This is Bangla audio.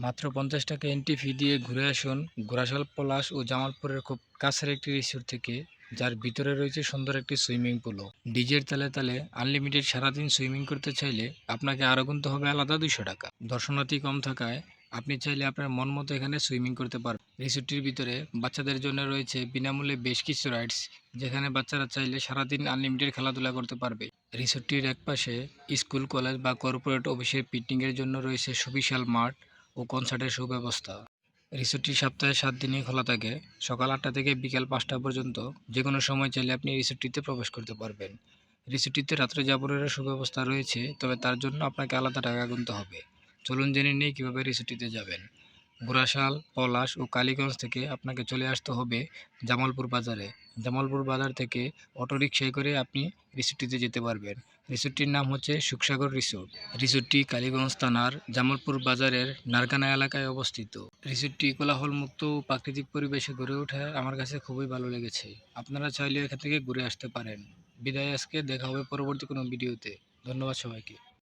মাত্র ৫০ টাকা এন্ট্রি ফি দিয়ে ঘুরে আসুন ঘোড়াশাল, পলাশ ও জামালপুরের খুব কাছের একটি রিসোর্ট থেকে, যার ভিতরে রয়েছে সুন্দর একটি সুইমিং পুলও। ডিজের তালে তালে আনলিমিটেড সারাদিন সুইমিং করতে চাইলে আপনাকে আরও গুনতে হবে আলাদা ২০০ টাকা। দর্শনার্থী কম থাকায় আপনি চাইলে আপনার মন মতো এখানে সুইমিং করতে পারবেন। রিসোর্টটির ভিতরে বাচ্চাদের জন্য রয়েছে বিনামূল্যে বেশ কিছু রাইডস, যেখানে বাচ্চারা চাইলে সারাদিন আনলিমিটেড খেলাধুলা করতে পারবে। রিসোর্টটির একপাশে স্কুল, কলেজ বা কর্পোরেট অফিসের পিকনিকের জন্য রয়েছে সুবিশাল মাঠ ও কনসার্টের সুব্যবস্থা। রিসোর্টটি সপ্তাহে ৭ দিনই খোলা থাকে, সকাল ৮টা থেকে বিকাল ৫টা পর্যন্ত। যে কোনো সময় চাইলে আপনি রিসোর্টটিতে প্রবেশ করতে পারবেন। রিসোর্টটিতে রাত্রে যাপনের সুব্যবস্থা রয়েছে, তবে তার জন্য আপনাকে আলাদা টাকা গুনতে হবে। চলুন জেনে নিই কীভাবে রিসোর্টটিতে যাবেন। ঘোড়াশাল, পলাশ ও কালীগঞ্জ থেকে আপনাকে চলে আসতে হবে জামালপুর বাজারে। জামালপুর বাজার থেকে অটোরিকশায় করে আপনি রিসোর্টটিতে যেতে পারবেন। রিসোর্টটির নাম হচ্ছে সুখসাগর রিসোর্ট। রিসোর্টটি কালীগঞ্জ থানার জামালপুর বাজারের নারকানা এলাকায় অবস্থিত। রিসোর্টটি কোলাহলমুক্ত ও প্রাকৃতিক পরিবেশে গড়ে ওঠায় আমার কাছে খুবই ভালো লেগেছে। আপনারা চাইলে এখান থেকে ঘুরে আসতে পারেন। বিদায় আজকে, দেখা হবে পরবর্তী কোনো ভিডিওতে। ধন্যবাদ সবাইকে।